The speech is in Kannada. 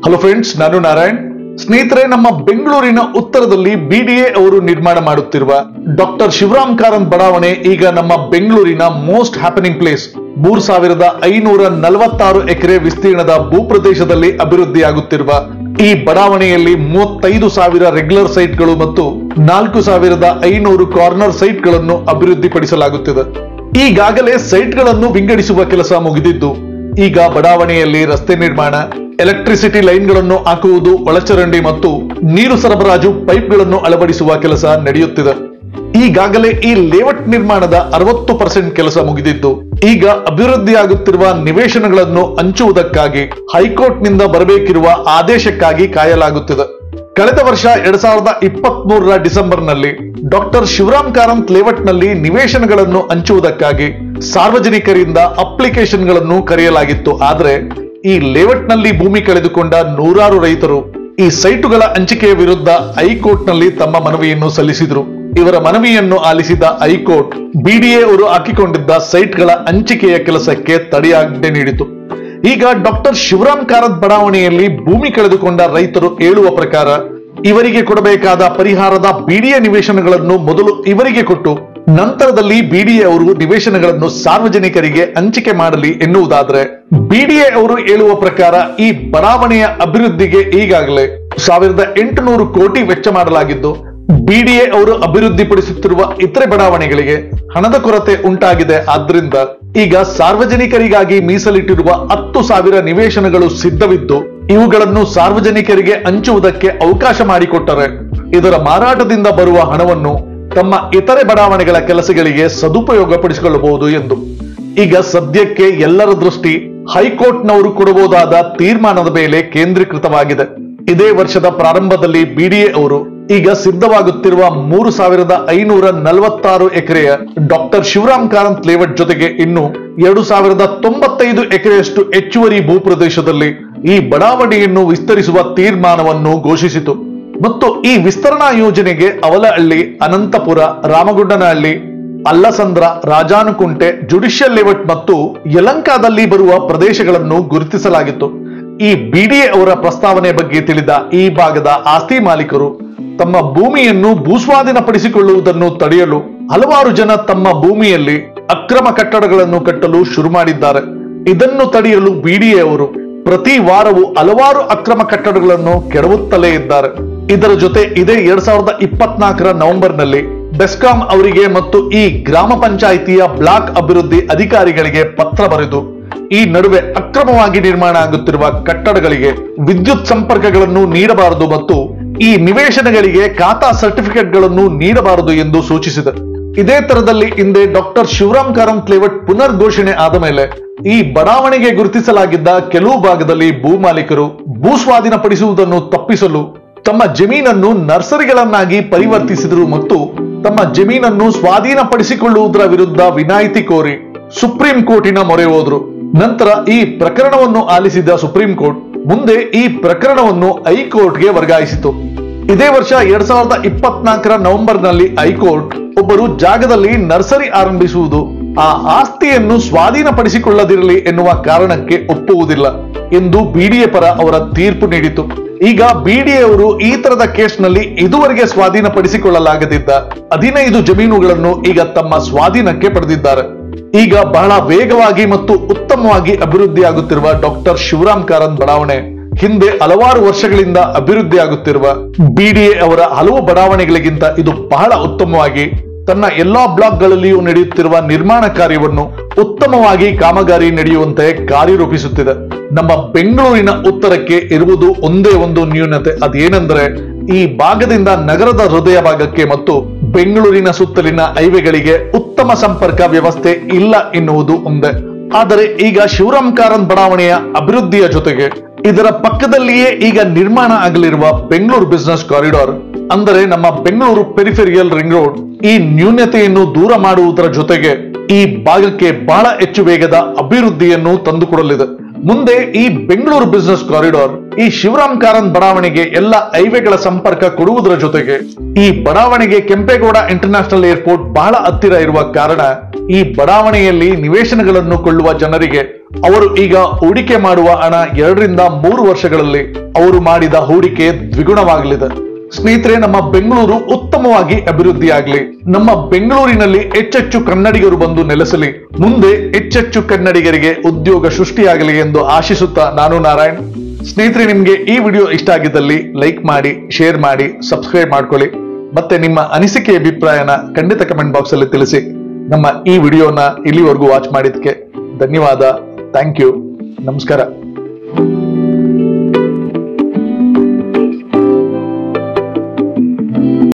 ಹಲೋ ಫ್ರೆಂಡ್ಸ್, ನಾನು ನಾರಾಯಣ್. ಸ್ನೇಹಿತರೆ, ನಮ್ಮ ಬೆಂಗಳೂರಿನ ಉತ್ತರದಲ್ಲಿ ಬಿಡಿಎ ಅವರು ನಿರ್ಮಾಣ ಮಾಡುತ್ತಿರುವ ಡಾಕ್ಟರ್ ಶಿವರಾಮ್ ಕಾರಂತ್ ಬಡಾವಣೆ ಈಗ ನಮ್ಮ ಬೆಂಗಳೂರಿನ ಮೋಸ್ಟ್ ಹ್ಯಾಪನಿಂಗ್ ಪ್ಲೇಸ್. 3546 ಎಕರೆ ವಿಸ್ತೀರ್ಣದ ಭೂಪ್ರದೇಶದಲ್ಲಿ ಅಭಿವೃದ್ಧಿಯಾಗುತ್ತಿರುವ ಈ ಬಡಾವಣೆಯಲ್ಲಿ 35,000 ರೆಗ್ಯುಲರ್ ಸೈಟ್ಗಳು ಮತ್ತು 4,500 ಕಾರ್ನರ್ ಸೈಟ್ಗಳನ್ನು ಅಭಿವೃದ್ಧಿಪಡಿಸಲಾಗುತ್ತಿದೆ. ಈಗಾಗಲೇ ಸೈಟ್ಗಳನ್ನು ವಿಂಗಡಿಸುವ ಕೆಲಸ ಮುಗಿದಿದ್ದು, ಈಗ ಬಡಾವಣೆಯಲ್ಲಿ ರಸ್ತೆ ನಿರ್ಮಾಣ, ಎಲೆಕ್ಟ್ರಿಸಿಟಿ ಲೈನ್ಗಳನ್ನು ಹಾಕುವುದು, ಒಳಚರಂಡಿ ಮತ್ತು ನೀರು ಸರಬರಾಜು ಪೈಪ್ಗಳನ್ನು ಅಳವಡಿಸುವ ಕೆಲಸ ನಡೆಯುತ್ತಿದೆ. ಈಗಾಗಲೇ ಈ ಲೇಔಟ್ ನಿರ್ಮಾಣದ 60% ಕೆಲಸ ಮುಗಿದಿದ್ದು, ಈಗ ಅಭಿವೃದ್ಧಿಯಾಗುತ್ತಿರುವ ನಿವೇಶನಗಳನ್ನು ಹಂಚುವುದಕ್ಕಾಗಿ ಹೈಕೋರ್ಟ್ ನಿಂದ ಬರಬೇಕಿರುವ ಆದೇಶಕ್ಕಾಗಿ ಕಾಯಲಾಗುತ್ತಿದೆ. ಕಳೆದ ವರ್ಷ 2023ರ ಡಿಸೆಂಬರ್ನಲ್ಲಿ ಡಾಕ್ಟರ್ ಶಿವರಾಮ್ ಕಾರಂತ್ ಲೇಔಟ್ ನಲ್ಲಿ ನಿವೇಶನಗಳನ್ನು ಹಂಚುವುದಕ್ಕಾಗಿ ಸಾರ್ವಜನಿಕರಿಂದ ಅಪ್ಲಿಕೇಶನ್ಗಳನ್ನು ಕರೆಯಲಾಗಿತ್ತು. ಆದರೆ ಈ ಲೇಔಟ್ ನಲ್ಲಿ ಭೂಮಿ ಕಳೆದುಕೊಂಡ ನೂರಾರು ರೈತರು ಈ ಸೈಟುಗಳ ಹಂಚಿಕೆಯ ವಿರುದ್ಧ ಹೈಕೋರ್ಟ್ ನಲ್ಲಿ ತಮ್ಮ ಮನವಿಯನ್ನು ಸಲ್ಲಿಸಿದರು. ಇವರ ಮನವಿಯನ್ನು ಆಲಿಸಿದ ಹೈಕೋರ್ಟ್ ಬಿಡಿಎ ಅವರು ಹಾಕಿಕೊಂಡಿದ್ದ ಸೈಟ್ಗಳ ಹಂಚಿಕೆಯ ಕೆಲಸಕ್ಕೆ ತಡೆಯಾಜ್ಞೆ ನೀಡಿತು. ಈಗ ಡಾಕ್ಟರ್ ಶಿವರಾಮ್ ಕಾರಂತ್ ಬಡಾವಣೆಯಲ್ಲಿ ಭೂಮಿ ಕಳೆದುಕೊಂಡ ರೈತರು ಹೇಳುವ ಪ್ರಕಾರ ಇವರಿಗೆ ಕೊಡಬೇಕಾದ ಪರಿಹಾರದ ಬಿಡಿಎ ನಿವೇಶನಗಳನ್ನು ಮೊದಲು ಇವರಿಗೆ ಕೊಟ್ಟು ನಂತರದಲ್ಲಿ ಬಿಡಿಎ ಅವರು ನಿವೇಶನಗಳನ್ನು ಸಾರ್ವಜನಿಕರಿಗೆ ಹಂಚಿಕೆ ಮಾಡಲಿ ಎನ್ನುವುದಾದ್ರೆ, ಬಿಡಿಎ ಅವರು ಹೇಳುವ ಪ್ರಕಾರ ಈ ಬಡಾವಣೆಯ ಅಭಿವೃದ್ಧಿಗೆ ಈಗಾಗಲೇ 1,800 ಕೋಟಿ ವೆಚ್ಚ ಮಾಡಲಾಗಿದ್ದು, ಬಿಡಿಎ ಅವರು ಅಭಿವೃದ್ಧಿಪಡಿಸುತ್ತಿರುವ ಇತರೆ ಬಡಾವಣೆಗಳಿಗೆ ಹಣದ ಕೊರತೆ ಉಂಟಾಗಿದೆ. ಆದ್ದರಿಂದ ಈಗ ಸಾರ್ವಜನಿಕರಿಗಾಗಿ ಮೀಸಲಿಟ್ಟಿರುವ 10,000 ನಿವೇಶನಗಳು ಸಿದ್ಧವಿದ್ದು, ಇವುಗಳನ್ನು ಸಾರ್ವಜನಿಕರಿಗೆ ಹಂಚುವುದಕ್ಕೆ ಅವಕಾಶ ಮಾಡಿಕೊಟ್ಟರೆ ಇದರ ಮಾರಾಟದಿಂದ ಬರುವ ಹಣವನ್ನು ತಮ್ಮ ಇತರೆ ಬಡಾವಣೆಗಳ ಕೆಲಸಗಳಿಗೆ ಸದುಪಯೋಗಪಡಿಸಿಕೊಳ್ಳಬಹುದು ಎಂದು. ಈಗ ಸದ್ಯಕ್ಕೆ ಎಲ್ಲರ ದೃಷ್ಟಿ ಹೈಕೋರ್ಟ್ನವರು ಕೊಡಬಹುದಾದ ತೀರ್ಮಾನದ ಮೇಲೆ ಕೇಂದ್ರೀಕೃತವಾಗಿದೆ. ಇದೇ ವರ್ಷದ ಪ್ರಾರಂಭದಲ್ಲಿ ಬಿಡಿಎ ಅವರು ಈಗ ಸಿದ್ಧವಾಗುತ್ತಿರುವ 3,546 ಎಕರೆಯ ಡಾಕ್ಟರ್ ಶಿವರಾಮ್ ಕಾರಂತ್ ಲೇಔಟ್ ಜೊತೆಗೆ ಇನ್ನು 2,095 ಎಕರೆಯಷ್ಟು ಹೆಚ್ಚುವರಿ ಭೂಪ್ರದೇಶದಲ್ಲಿ ಈ ಬಡಾವಣೆಯನ್ನು ವಿಸ್ತರಿಸುವ ತೀರ್ಮಾನವನ್ನು ಘೋಷಿಸಿತು. ಮತ್ತು ಈ ವಿಸ್ತರಣಾ ಯೋಜನೆಗೆ ಅವಲಹಳ್ಳಿ, ಅನಂತಪುರ, ರಾಮಗುಂಡನಹಳ್ಳಿ, ಅಲ್ಲಸಂದ್ರ, ರಾಜಾನುಕುಂಟೆ, ಜುಡಿಷಿಯಲ್ ಲೇಔಟ್ ಮತ್ತು ಯಲಂಕಾದಲ್ಲಿ ಬರುವ ಪ್ರದೇಶಗಳನ್ನು ಗುರುತಿಸಲಾಗಿತ್ತು. ಈ ಬಿಡಿಎ ಅವರ ಪ್ರಸ್ತಾವನೆ ಬಗ್ಗೆ ತಿಳಿದ ಈ ಭಾಗದ ಆಸ್ತಿ ಮಾಲೀಕರು ತಮ್ಮ ಭೂಮಿಯನ್ನು ಭೂಸ್ವಾಧೀನಪಡಿಸಿಕೊಳ್ಳುವುದನ್ನು ತಡೆಯಲು ಹಲವಾರು ಜನ ತಮ್ಮ ಭೂಮಿಯಲ್ಲಿ ಅಕ್ರಮ ಕಟ್ಟಡಗಳನ್ನು ಕಟ್ಟಲು ಶುರು ಮಾಡಿದ್ದಾರೆ. ಇದನ್ನು ತಡೆಯಲು ಬಿಡಿಎ ಅವರು ಪ್ರತಿ ವಾರವೂ ಹಲವಾರು ಅಕ್ರಮ ಕಟ್ಟಡಗಳನ್ನು ಕೆಡವುತ್ತಲೇ ಇದ್ದಾರೆ. ಇದರ ಜೊತೆ ಇದೇ 2024ರ ನವೆಂಬರ್ನಲ್ಲಿ ಬೆಸ್ಕಾಂ ಅವರಿಗೆ ಮತ್ತು ಈ ಗ್ರಾಮ ಪಂಚಾಯಿತಿಯ ಬ್ಲಾಕ್ ಅಭಿವೃದ್ಧಿ ಅಧಿಕಾರಿಗಳಿಗೆ ಪತ್ರ ಬರೆದು ಈ ನಡುವೆ ಅಕ್ರಮವಾಗಿ ನಿರ್ಮಾಣ ಆಗುತ್ತಿರುವ ಕಟ್ಟಡಗಳಿಗೆ ವಿದ್ಯುತ್ ಸಂಪರ್ಕಗಳನ್ನು ನೀಡಬಾರದು ಮತ್ತು ಈ ನಿವೇಶನಗಳಿಗೆ ಖಾತಾ ಸರ್ಟಿಫಿಕೇಟ್ಗಳನ್ನು ನೀಡಬಾರದು ಎಂದು ಸೂಚಿಸಿದೆ. ಇದೇ ತರದಲ್ಲಿ ಹಿಂದೆ ಡಾಕ್ಟರ್ ಶಿವರಾಮ್ ಕಾರಂತ್ ಲೇಔಟ್ ಪುನರ್ ಘೋಷಣೆ ಆದ ಮೇಲೆ ಈ ಬಡಾವಣೆಗೆ ಗುರುತಿಸಲಾಗಿದ್ದ ಕೆಲವು ಭಾಗದಲ್ಲಿ ಭೂ ಮಾಲೀಕರು ಭೂಸ್ವಾಧೀನಪಡಿಸುವುದನ್ನು ತಪ್ಪಿಸಲು ತಮ್ಮ ಜಮೀನನ್ನು ನರ್ಸರಿಗಳನ್ನಾಗಿ ಪರಿವರ್ತಿಸಿದರು ಮತ್ತು ತಮ್ಮ ಜಮೀನನ್ನು ಸ್ವಾಧೀನಪಡಿಸಿಕೊಳ್ಳುವುದರ ವಿರುದ್ಧ ವಿನಾಯಿತಿ ಕೋರಿ ಸುಪ್ರೀಂ ಕೋರ್ಟಿನ ಮೊರೆ ಹೋದರು. ನಂತರ ಈ ಪ್ರಕರಣವನ್ನು ಆಲಿಸಿದ ಸುಪ್ರೀಂ ಕೋರ್ಟ್ ಮುಂದೆ ಈ ಪ್ರಕರಣವನ್ನು ಹೈಕೋರ್ಟ್ಗೆ ವರ್ಗಾಯಿಸಿತು. ಇದೇ ವರ್ಷ 2024ರ ನವೆಂಬರ್ನಲ್ಲಿ ಹೈಕೋರ್ಟ್ ಒಬ್ಬರು ಜಾಗದಲ್ಲಿ ನರ್ಸರಿ ಆರಂಭಿಸುವುದು ಆ ಆಸ್ತಿಯನ್ನು ಸ್ವಾಧೀನಪಡಿಸಿಕೊಳ್ಳದಿರಲಿ ಎನ್ನುವ ಕಾರಣಕ್ಕೆ ಒಪ್ಪುವುದಿಲ್ಲ ಎಂದು ಬಿಡಿಎ ಪರ ಅವರ ತೀರ್ಪು ನೀಡಿತು. ಈಗ ಬಿಡಿಎ ಅವರು ಈ ತರದ ಕೇಸ್ನಲ್ಲಿ ಇದುವರೆಗೆ ಸ್ವಾಧೀನಪಡಿಸಿಕೊಳ್ಳಲಾಗದಿದ್ದ 15 ಜಮೀನುಗಳನ್ನು ಈಗ ತಮ್ಮ ಸ್ವಾಧೀನಕ್ಕೆ ಪಡೆದಿದ್ದಾರೆ. ಈಗ ಬಹಳ ವೇಗವಾಗಿ ಮತ್ತು ಉತ್ತಮವಾಗಿ ಅಭಿವೃದ್ಧಿಯಾಗುತ್ತಿರುವ ಡಾಕ್ಟರ್ ಶಿವರಾಮ್ ಕಾರಂತ್ ಬಡಾವಣೆ ಹಿಂದೆ ಹಲವಾರು ವರ್ಷಗಳಿಂದ ಅಭಿವೃದ್ಧಿಯಾಗುತ್ತಿರುವ ಬಿಡಿಎ ಅವರ ಹಲವು ಬಡಾವಣೆಗಳಿಗಿಂತ ಇದು ಬಹಳ ಉತ್ತಮವಾಗಿ ತನ್ನ ಎಲ್ಲಾ ಬ್ಲಾಕ್ಗಳಲ್ಲಿಯೂ ನಡೆಯುತ್ತಿರುವ ನಿರ್ಮಾಣ ಕಾರ್ಯವನ್ನು ಉತ್ತಮವಾಗಿ ಕಾಮಗಾರಿ ನಡೆಯುವಂತೆ ಕಾರ್ಯರೂಪಿಸುತ್ತಿದೆ. ನಮ್ಮ ಬೆಂಗಳೂರಿನ ಉತ್ತರಕ್ಕೆ ಇರುವುದು ಒಂದೇ ಒಂದು ನ್ಯೂನತೆ, ಅದೇನೆಂದರೆ ಈ ಭಾಗದಿಂದ ನಗರದ ಹೃದಯ ಭಾಗಕ್ಕೆ ಮತ್ತು ಬೆಂಗಳೂರಿನ ಸುತ್ತಲಿನ ಹೈವೇಗಳಿಗೆ ಉತ್ತಮ ಸಂಪರ್ಕ ವ್ಯವಸ್ಥೆ ಇಲ್ಲ ಎನ್ನುವುದು ಒಂದೇ. ಆದರೆ ಈಗ ಶಿವರಾಮ್ ಕಾರಂತ್ ಬಡಾವಣೆಯ ಅಭಿವೃದ್ಧಿಯ ಜೊತೆಗೆ ಇದರ ಪಕ್ಕದಲ್ಲಿಯೇ ಈಗ ನಿರ್ಮಾಣ ಆಗಲಿರುವ ಬೆಂಗಳೂರು ಬಿಸಿನೆಸ್ ಕಾರಿಡಾರ್, ಅಂದರೆ ನಮ್ಮ ಬೆಂಗಳೂರು ಪೆರಿಫೆರಿಯಲ್ ರಿಂಗ್ ರೋಡ್, ಈ ನ್ಯೂನತೆಯನ್ನು ದೂರ ಮಾಡುವುದರ ಜೊತೆಗೆ ಈ ಭಾಗಕ್ಕೆ ಬಹಳ ಹೆಚ್ಚು ವೇಗದ ಅಭಿವೃದ್ಧಿಯನ್ನು ತಂದುಕೊಡಲಿದೆ. ಮುಂದೆ ಈ ಬೆಂಗಳೂರು ಬಿಸಿನೆಸ್ ಕಾರಿಡಾರ್ ಈ ಶಿವರಾಮ್ ಕಾರಂತ್ ಬಡಾವಣೆಗೆ ಎಲ್ಲ ಹೈವೇಗಳ ಸಂಪರ್ಕ ಕೊಡುವುದರ ಜೊತೆಗೆ ಈ ಬಡಾವಣೆಗೆ ಕೆಂಪೇಗೌಡ ಇಂಟರ್ನ್ಯಾಷನಲ್ ಏರ್ಪೋರ್ಟ್ ಬಹಳ ಹತ್ತಿರ ಇರುವ ಕಾರಣ ಈ ಬಡಾವಣೆಯಲ್ಲಿ ನಿವೇಶನಗಳನ್ನು ಕೊಳ್ಳುವ ಜನರಿಗೆ ಅವರು ಈಗ ಹೂಡಿಕೆ ಮಾಡುವ ಹಣ 2 ರಿಂದ 3 ವರ್ಷಗಳಲ್ಲಿ ಅವರು ಮಾಡಿದ ಹೂಡಿಕೆ ದ್ವಿಗುಣವಾಗಲಿದೆ. ಸ್ನೇಹಿತರೆ, ನಮ್ಮ ಬೆಂಗಳೂರು ಉತ್ತಮವಾಗಿ ಅಭಿವೃದ್ಧಿಯಾಗಲಿ, ನಮ್ಮ ಬೆಂಗಳೂರಿನಲ್ಲಿ ಹೆಚ್ಚೆಚ್ಚು ಕನ್ನಡಿಗರು ಬಂದು ನೆಲೆಸಲಿ, ಮುಂದೆ ಹೆಚ್ಚೆಚ್ಚು ಕನ್ನಡಿಗರಿಗೆ ಉದ್ಯೋಗ ಸೃಷ್ಟಿಯಾಗಲಿ ಎಂದು ಆಶಿಸುತ್ತಾ ನಾನು ನಾರಾಯಣ್. ಸ್ನೇಹಿತರೆ, ನಿಮ್ಗೆ ಈ ವಿಡಿಯೋ ಇಷ್ಟ ಆಗಿದ್ದಲ್ಲಿ ಲೈಕ್ ಮಾಡಿ, ಶೇರ್ ಮಾಡಿ, ಸಬ್ಸ್ಕ್ರೈಬ್ ಮಾಡ್ಕೊಳ್ಳಿ. ಮತ್ತೆ ನಿಮ್ಮ ಅನಿಸಿಕೆ ಅಭಿಪ್ರಾಯನ ಖಂಡಿತ ಕಮೆಂಟ್ ಬಾಕ್ಸ್ ಅಲ್ಲಿ ತಿಳಿಸಿ. ನಮ್ಮ ಈ ವಿಡಿಯೋನ ಇಲ್ಲಿವರೆಗೂ ವಾಚ್ ಮಾಡಿದ್ದಕ್ಕೆ ಧನ್ಯವಾದ. Thank you. ನಮಸ್ಕಾರ.